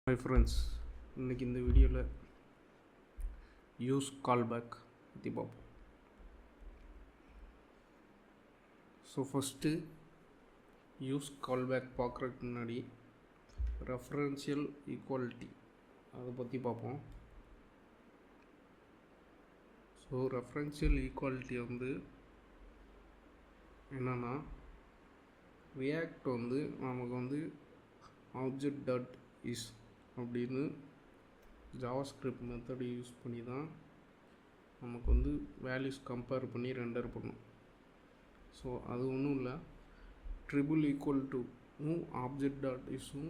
Hi friends, இன்னைக்கு இந்த வீடியோவில் யூஸ் கால்பேக் பற்றி பார்ப்போம். ஸோ ஃபஸ்ட்டு யூஸ் கால்பேக் பார்க்குறதுக்கு முன்னாடி ரெஃபரன்ஷியல் ஈக்குவாலிட்டி அதை பற்றி பார்ப்போம். ஸோ ரெஃபரன்ஷியல் ஈக்குவாலிட்டி என்னென்னா react நமக்கு ஆப்ஜெக்ட் டாட் இஸ் அப்படின்னு ஜாவாஸ்கிரிப்ட் மெத்தடு யூஸ் பண்ணி தான் நமக்கு வேல்யூஸ் கம்பேர் பண்ணி ரெண்டர் பண்ணும். ஸோ அது ஒன்றும் இல்லை, ட்ரிபிள் ஈக்குவல் டுவும் ஆப்ஜெக்ட் டாட் இஸும்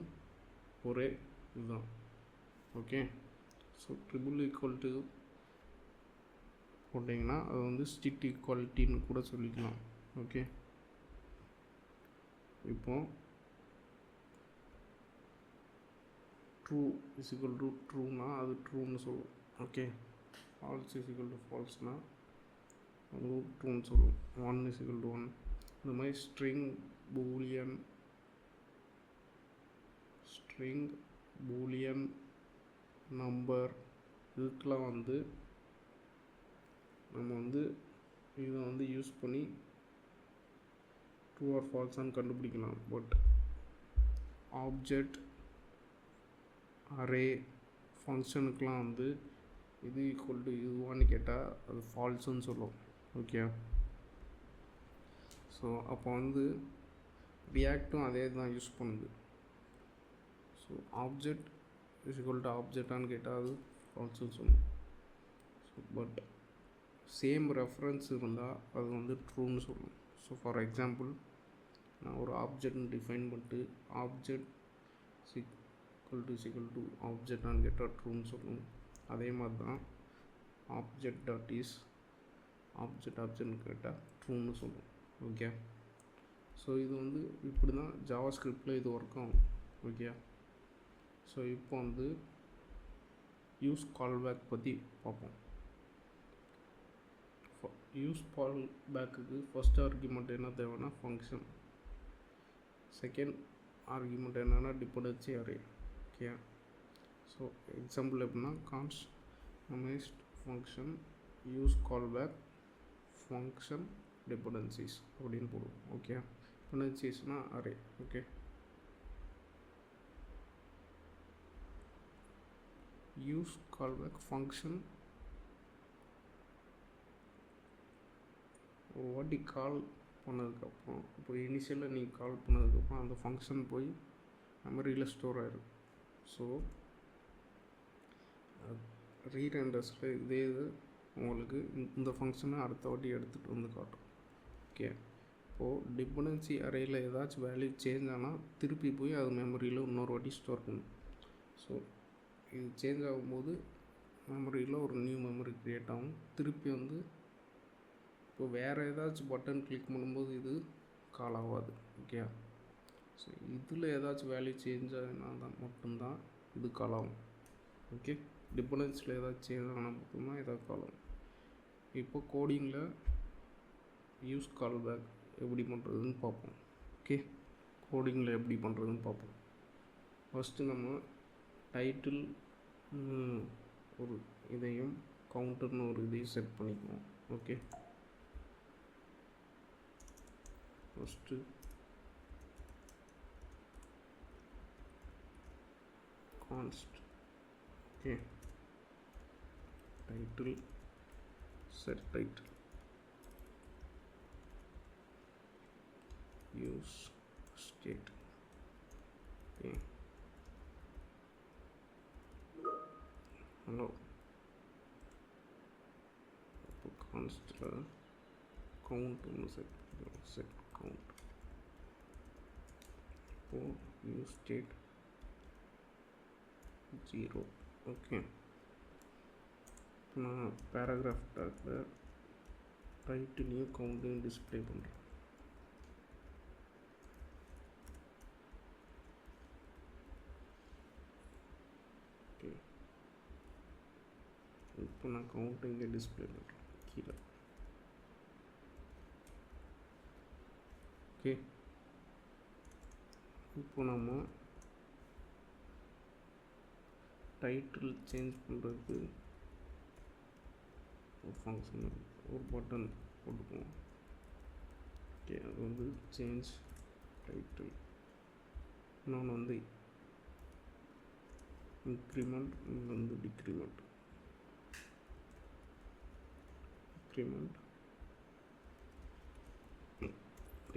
ஒரே இதுதான். Okay, so triple equal to போட்டிங்கன்னா அது ஸ்ட்ரிக்ட் ஈக்குவாலிட்டின்னு கூட சொல்லிக்கலாம். ஓகே, இப்போ ட்ரூ இஸ் ஈக்குவல் டு ட்ரூனா அது ட்ரூன்னு சொல்லுவோம். Okay, false is equal to ஃபால்ஸ்னால் அது ட்ரூன்னு சொல்லுவோம். 1 இஸ் ஈக்குவல் டு 1 இந்த மாதிரி ஸ்ட்ரிங் பூலியன் நம்பர் இதுக்கெலாம் நம்ம இதை யூஸ் பண்ணி ட்ரூ ஆர் ஃபால்ஸான்னு கண்டுபிடிக்கலாம். பட் ஆப்ஜெக்ட் அரே ஃபங்க்ஷனுக்கெலாம் இது ஈக்குவல் டு இதுவான்னு கேட்டால் அது ஃபால்ஸுன்னு சொல்லும். ஓகே, ஸோ அப்போ ரியாக்டும் அதே தான் யூஸ் பண்ணுது. So object is equal to ஆப்ஜெக்டான்னு கேட்டால் அது ஃபால்ஸுன்னு சொல்லும். ஸோ பட் சேம் ரெஃபரன்ஸ் இருந்தால் அது ட்ரூன்னு சொல்லும். ஸோ ஃபார் எக்ஸாம்பிள் நான் ஒரு ஆப்ஜெக்ட்னு டிஃபைன் பண்ணிட்டு ஆப்ஜெக்ட் ஈக்குவல் டு ஆப்ஜெக்டான்னு கேட்டால் ட்ரூன்னு சொல்லும். அதே மாதிரி தான் ஆப்ஜெக்ட் டாட் இஸ் ஆப்ஜெக்ட்னு கேட்டால் ட்ரூன்னு சொல்லும். ஓகே, ஸோ இது இப்படி தான் ஜாவாஸ்கிரிப்டில் இது ஒர்க் ஆகும். ஓகே, ஸோ இப்போ யூஸ் கால்பேக் பற்றி பார்ப்போம். யூஸ் கால்பேக்குக்கு ஃபஸ்ட் ஆர்குமெண்ட் என்ன தேவைன்னா ஃபங்க்ஷன், செகண்ட் ஆர்குமெண்ட் என்னென்னா dependency array. Okay, so example எப்படின்னா கான்ஸ்ட் memoized function use callback function dependencies அப்படின்னு போடுவோம். Okay, dependencies array. Okay, use callback function ஒரு வாட்டி கால் பண்ணதுக்கப்புறம், இப்போ இனிஷியலாக நீங்கள் கால் பண்ணதுக்கப்புறம் அந்த ஃபங்க்ஷன் போய் மெமரியில் ஸ்டோர் ஆகிடும். ஸோ ரீரெண்டர்ஸில் இதே இது உங்களுக்கு இந்த ஃபங்க்ஷனை அடுத்த வாட்டி எடுத்துகிட்டு காட்டும். ஓகே, இப்போது டிபெண்டன்சி அரேயில் ஏதாச்சும் வேல்யூ சேஞ்ச் ஆனால் திருப்பி போய் அது மெமரியில் இன்னொரு வாட்டி ஸ்டோர் பண்ணும். ஸோ இது சேஞ்ச் ஆகும்போது மெமரியில் ஒரு நியூ மெமரி க்ரியேட் ஆகும். திருப்பி இப்போ வேறு ஏதாச்சும் பட்டன் கிளிக் பண்ணும்போது இது கால் ஆகாது. ஓகே, ஸோ இதில் ஏதாச்சும் வேல்யூ சேஞ்ச் ஆனால் தான் மட்டும்தான் இது கால் ஆகும். ஓகே, டிபெண்டன்ஸில் ஏதாச்சும் சேஞ்ச் ஆனால் மட்டும்தான் இதாக கால் ஆகும். இப்போ கோடிங்கில் யூஸ் கால்பேக் எப்படி பண்ணுறதுன்னு பார்ப்போம். ஓகே, கோடிங்கில் எப்படி பண்ணுறதுன்னு பார்ப்போம். ஃபஸ்ட்டு நம்ம டைட்டில் ஒரு இதையும் கவுண்டர்னு ஒரு இதையும் செட் பண்ணிக்குவோம். Okay, first const okay title set title use state. Okay, hello, இப்போ கான்ஸ்டில் கவுண்ட் ஒன்று செட் கவுண்ட். இப்போது யூஸ் ஸ்டேட் 0. ஓகே, நான் பேராகிராஃப் டாக்கில் டைட்டிலையும் கவுண்ட்டையும் டிஸ்பிளே பண்ணுறேன். ஓகே, இப்போ நான் கவுண்ட்டை இங்கே டிஸ்பிளே பண்ணுறேன் கீழே. ஓகே, இப்போ நம்ம டைட்டில் சேஞ்ச் பண்ணுறதுக்கு ஒரு ஃபங்க்ஷன் ஒரு பட்டன் போட்டுக்குவோம். ஓகே, அது வந்து சேஞ்ச் டைட்டில். இன்னொன்று வந்து increment, இன்னொன்று வந்து decrement.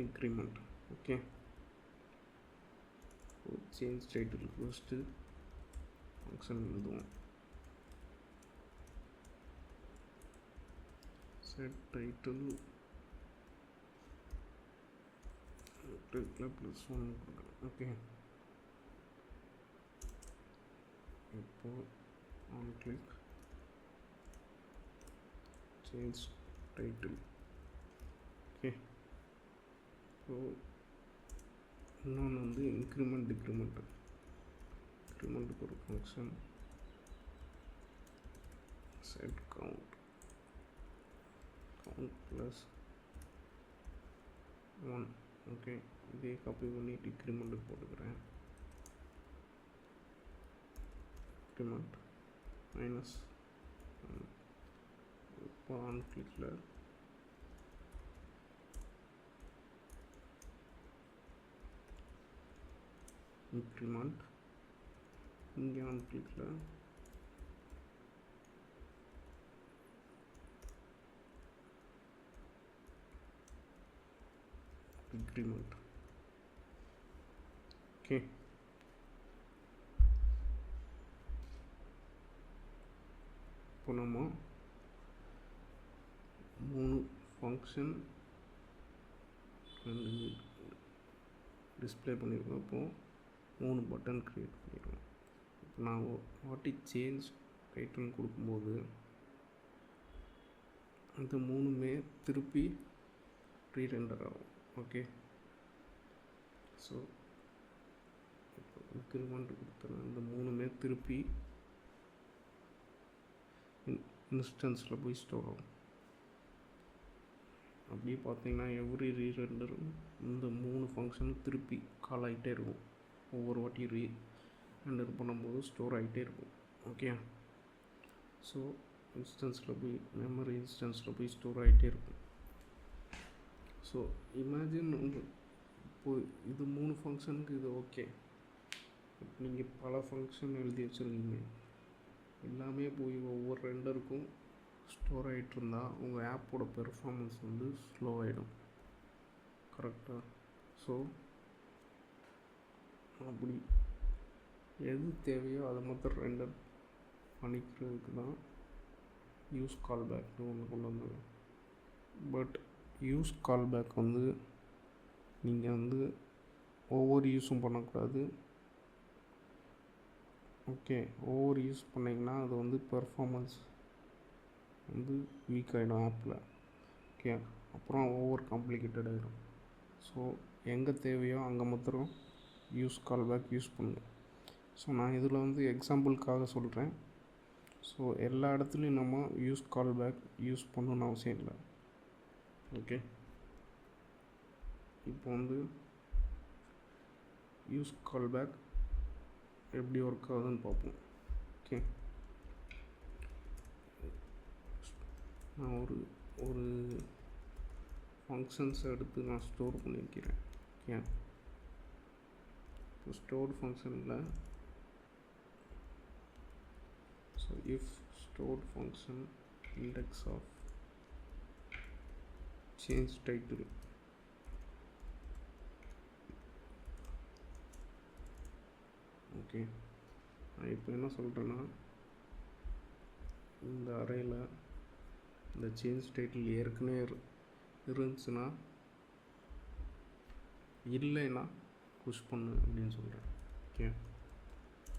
Increment. Okay, change title first function எழுதுவோம். செட் டைட்டில் +1 கொடுக்குறேன். ஓகே, இப்போ on click change title. Okay, so இன்னொன்று வந்து இன்க்ரிமெண்ட் டிக்ரிமெண்ட். இன்க்ரிமெண்ட்டுக்கு ஒரு function set count plus 1. Okay, இதே காப்பி பண்ணி டிக்ரிமெண்ட்டுக்கு போட்டுக்கிறேன். டிக்ரிமெண்ட் -1. இப்போ ஆன் கிளிக்கில் இன்க்ரிமெண்ட், இங்கே ஆன் கிளிக்கில் டிக்ரிமெண்ட். ஓகே, இப்போ நம்ம 3 ஃபங்க்ஷன் டிஸ்பிளே பண்ணியிருக்கோம். இப்போது 3 பட்டன் க்ரியேட் பண்ணிடுவோம். இப்போ நான் வாட்டி சேஞ்ச் டைட்டில் கொடுக்கும்போது அந்த 3மே திருப்பி ரீரெண்டர் ஆகும். ஓகே, ஸோ இப்போ இன்க்ரிமெண்ட் கொடுத்தேன், இந்த 3மே திருப்பி இன்ஸ்டன்ஸில் போய் ஸ்டோர் ஆகும். அப்படியே பார்த்தீங்கன்னா எவ்ரி ரீரெண்டரும் இந்த 3 ஃபங்க்ஷனும் திருப்பி கால் ஆகிட்டே இருக்கும். ஒவ்வொரு வாட்டி ரீரெண்டர் பண்ணும்போது ஸ்டோர் ஆகிட்டே இருக்கும். ஓகே, ஸோ இன்ஸ்டன்ஸில் போய் மெமரி இன்ஸ்டன்ஸில் போய் ஸ்டோர் ஆகிட்டே இருக்கும். ஸோ இமேஜின் இப்போது இது 3 ஃபங்க்ஷனுக்கு இது ஓகே. நீங்கள் பல ஃபங்க்ஷன் எழுதி வச்சுருக்கீங்க, எல்லாமே போய் ஒவ்வொரு ரெண்டருக்கும் ஸ்டோர் ஆகிட்டு இருந்தால் உங்கள் ஆப்போட பெர்ஃபார்மன்ஸ் வந்து ஸ்லோ ஆகிடும். கரெக்டாக? ஸோ அப்படி எது தேவையோ அதை மாத்திரம் ரெண்டர் பண்ணிக்கிறதுக்கு தான் யூஸ் கால்பேக்னு ஒன்று கொண்டு வந்தாங்க. பட் யூஸ் கால்பேக் வந்து நீங்கள் வந்து ஒவ்வொரு யூஸும் பண்ணக்கூடாது. ஓகே, ஒவ்வொரு யூஸ் பண்ணிங்கன்னா அது வந்து பெர்ஃபார்மன்ஸ் வந்து வீக் ஆகிடும் ஆப்பில். ஓகே, அப்புறம் ஓவர் காம்ப்ளிகேட்டட் ஆகிடும். ஸோ எங்கே தேவையோ அங்கே மாத்திரம் யூஸ் கால்பேக் யூஸ் பண்ணுங்கள். ஸோ நான் இதில் வந்து எக்ஸாம்பிளுக்காக சொல்கிறேன். ஸோ எல்லா இடத்துலையும் நம்ம யூஸ் கால்பேக் யூஸ் பண்ணணுன்னு அவசியம் இல்லை. ஓகே, இப்போ வந்து யூஸ் கால்பேக் எப்படி ஒர்க் ஆகுதுன்னு பார்ப்போம். ஓகே, நான் ஒரு ஃபங்க்ஷன்ஸ் எடுத்து நான் ஸ்டோர் பண்ணியிருக்கிறேன். ஓகே, இப்போ ஸ்டோர் ஃபங்க்ஷனில் so if store function index of change title. Okay, நான் இப்போ என்ன சொல்கிறேன்னா, இந்த அறையில் இந்த சேஞ்ச் டைட்டில் ஏற்கனவே இருந்துச்சுன்னா இல்லைன்னா புஷ் பண்ணு அப்படின்னு சொல்கிறேன். Okay,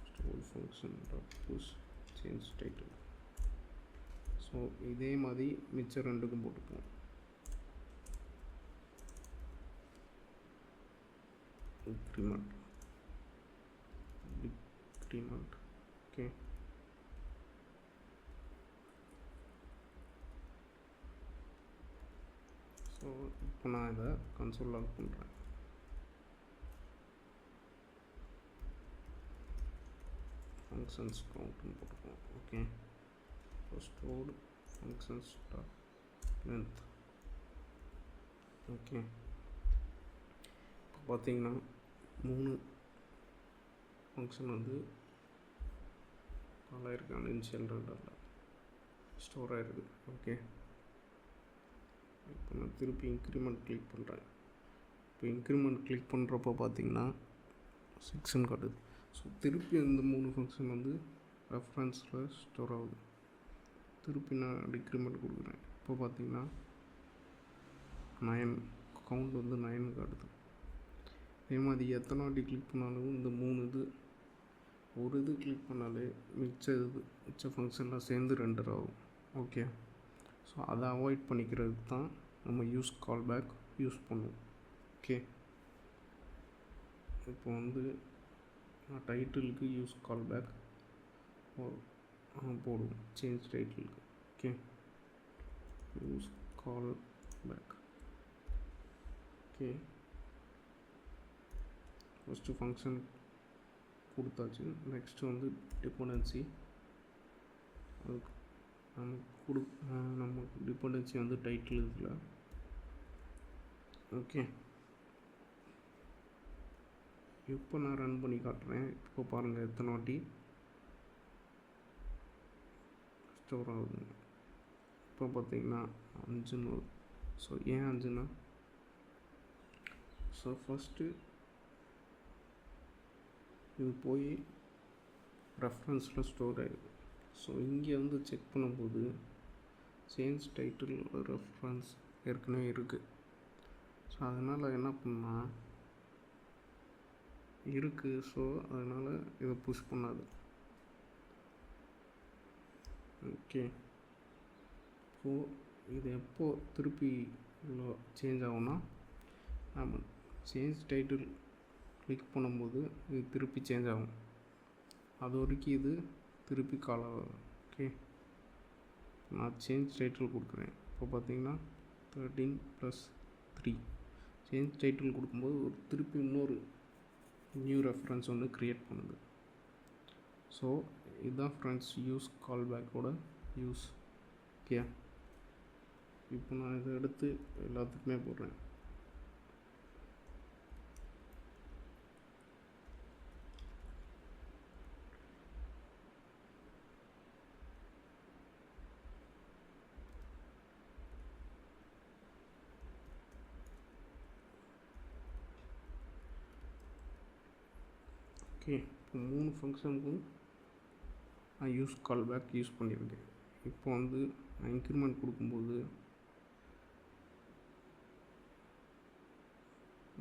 store function dot push change title. So இதே மாதிரி மிச்சம் ரெண்டுக்கும் போட்டுப்போம். Increment decrement. ஓகே, ஸோ இப்போ நான் இதை கன்சோல் லாக் பண்ணுறேன். ஃபங்க்ஷன்ஸ் கவுண்ட்னு போட்டுப்போம். Okay, stored functions dot length. Okay, இப்போ பார்த்தீங்கன்னா 3 ஃபங்க்ஷன் வந்து கால் ஆகிருக்கு. அந்த இனிஷியல் ரெண்டரில் ஸ்டோர் ஆகிருக்கு. ஓகே, இப்போ நான் திருப்பி இன்க்ரிமெண்ட் கிளிக் பண்ணுறேன். இப்போ இன்க்ரிமெண்ட் கிளிக் பண்ணுறப்போ பார்த்தீங்கன்னா 6ன்னு காட்டுது. ஸோ திருப்பி இந்த 3 ஃபங்க்ஷன் வந்து ரெஃபரன்ஸில் ஸ்டோர் ஆகுது. திருப்பி நான் டிக்ரிமெண்ட் கொடுக்குறேன். இப்போ பார்த்தீங்கன்னா 9 கவுண்ட் வந்து 9 காட்டுது. அதே மாதிரி எத்தனை வாட்டி கிளிக் பண்ணாலும் இந்த 3 இது ஒரு இது கிளிக் பண்ணாலே மிச்ச ஃபங்க்ஷன்லாம் சேர்ந்து ரெண்டர் ஆகும். ஓகே, ஸோ அதை அவாய்ட் பண்ணிக்கிறதுக்கு தான் நம்ம யூஸ் கால்பேக் யூஸ் பண்ணுவோம். ஓகே, இப்போ வந்து நான் டைட்டிலுக்கு யூஸ் கால்பேக் போடுவோம். சேஞ்ச் டைட்டிலுக்கு. Okay, use callback. Okay, first function கொடுத்தாச்சு. நெக்ஸ்ட்டு வந்து டிபெண்டன்சி. அதுக்கு நம்ம டிபெண்டன்சி வந்து டைட்டில் இதில். ஓகே, இப்போ நான் ரன் பண்ணி காட்டுறேன். இப்போ பாருங்கள் எத்தனை வாட்டி ஸ்டோர் ஆகுது. இப்போ பார்த்தீங்கன்னா 5ன்னு. ஸோ ஏன் 5ன்னா, ஸோ ஃபஸ்ட்டு இது போய் ரெஃபரன்ஸில் ஸ்டோர் ஆகிருக்கு. ஸோ இங்கே வந்து செக் பண்ணும்போது சேஞ்ச் டைட்டில் ரெஃபரன்ஸ் ஏற்கனவே இருக்குது. ஸோ அதனால் என்ன பண்ணால் இருக்குது. ஸோ அதனால் இதை புஷ் பண்ணாது. ஓகே, இப்போது இது எப்போது திருப்பி இவ்வளோ சேஞ்ச் ஆகும்னா, நம்ம சேஞ்ச் டைட்டில் கிளிக் பண்ணும்போது இது திருப்பி சேஞ்ச் ஆகும். அது வரைக்கும் இது திருப்பி கால் ஆகும். ஓகே, நான் சேஞ்ச் டைட்டில் கொடுக்குறேன். இப்போ பார்த்தீங்கன்னா 13 + 3 சேஞ்ச் டைட்டில் கொடுக்கும்போது ஒரு திருப்பி இன்னொரு நியூ ரெஃபரன்ஸ் வந்து க்ரியேட் பண்ணுது. ஸோ இதுதான் ஃப்ரெண்ட்ஸ் யூஸ் கால்பேக்கோட யூஸ். ஓகே, இப்போ நான் இதை எடுத்து எல்லாத்துக்குமே போடுறேன். ஓகே, இப்போ 3 ஃபங்க்ஷனுக்கும் நான் யூஸ் கால்பேக் யூஸ் பண்ணியிருக்கேன். இப்போ வந்து நான் இன்க்ரிமெண்ட் கொடுக்கும்போது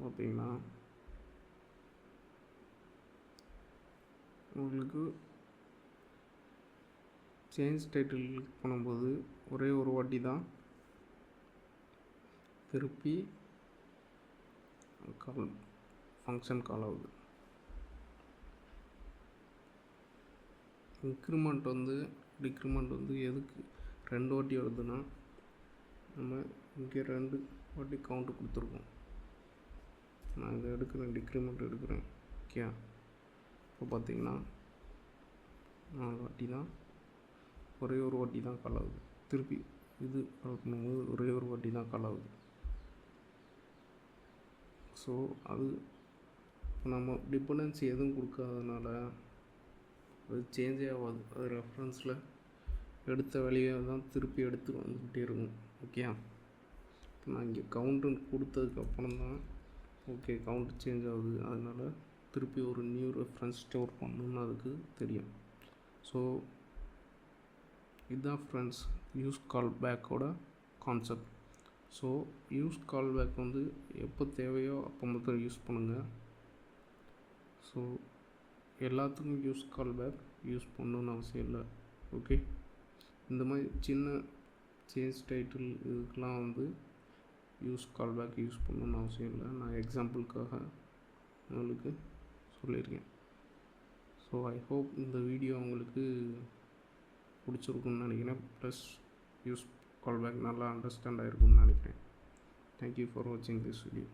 பார்த்தீங்கன்னா உங்களுக்கு சேஞ்ச் டைட்டில் கிளிக் பண்ணும்போது ஒரே ஒரு வாட்டி தான் திருப்பி ஃபங்க்ஷன் கால் ஆகுது. இன்க்ரிமெண்ட் வந்து டிக்ரிமெண்ட் வந்து எதுக்கு 2 வாட்டி வருதுன்னா, நம்ம இங்கே 2 வாட்டி கவுண்ட்டு கொடுத்துருக்கோம். நான் இதை எடுக்கிறேன், டிக்ரிமெண்ட் எடுக்கிறேன். ஓகே, இப்போ பார்த்தீங்கன்னா 4 வாட்டி தான், ஒரே ஒரு வாட்டி தான் கால் ஆகுது. திருப்பி இது கால் பண்ணும்போது ஒரே ஒரு வாட்டி தான் கால் ஆகுது. ஸோ அது நம்ம டிபெண்டன்சி எதுவும் கொடுக்காதனால அது சேஞ்சே ஆகாது. அது ரெஃபரன்ஸில் எடுத்த வேலையை தான் திருப்பி எடுத்துகிட்டு வந்துக்கிட்டே இருக்கும். ஓகே, இப்போ நான் இங்கே கவுண்ட்டு கொடுத்ததுக்கப்புறம் தான் ஓகே கவுண்ட் சேஞ்ச் ஆகுது. அதனால் திருப்பி ஒரு நியூ ரெஃபரன்ஸ் ஸ்டோர் பண்ணணுன்னு அதுக்கு தெரியும். ஸோ இதுதான் ஃப்ரெண்ட்ஸ் யூஸ் கால்பேக்கோட கான்செப்ட். ஸோ யூஸ் கால்பேக் வந்து எப்போ தேவையோ அப்போ மட்டும் யூஸ் பண்ணுங்கள். ஸோ எல்லாத்துக்கும் யூஸ் கால்பேக் யூஸ் பண்ணணுன்னு அவசியம் இல்லை. ஓகே, இந்த மாதிரி சின்ன சேஞ்ச் டைட்டில் இதுக்கெலாம் வந்து யூஸ் கால்பேக் யூஸ் பண்ணணுன்னு அவசியம் இல்லை. நான் எக்ஸாம்பிளுக்காக உங்களுக்கு சொல்லியிருக்கேன். ஸோ ஐ ஹோப் இந்த வீடியோ உங்களுக்கு பிடிச்சிருக்குன்னு நினைக்கிறேன். ப்ளஸ் யூஸ் கால்பேக் நல்லா அண்டர்ஸ்டாண்ட் ஆகிருக்குன்னு நினைக்கிறேன். தேங்க்யூ ஃபார் வாட்சிங் திஸ் வீடியோ.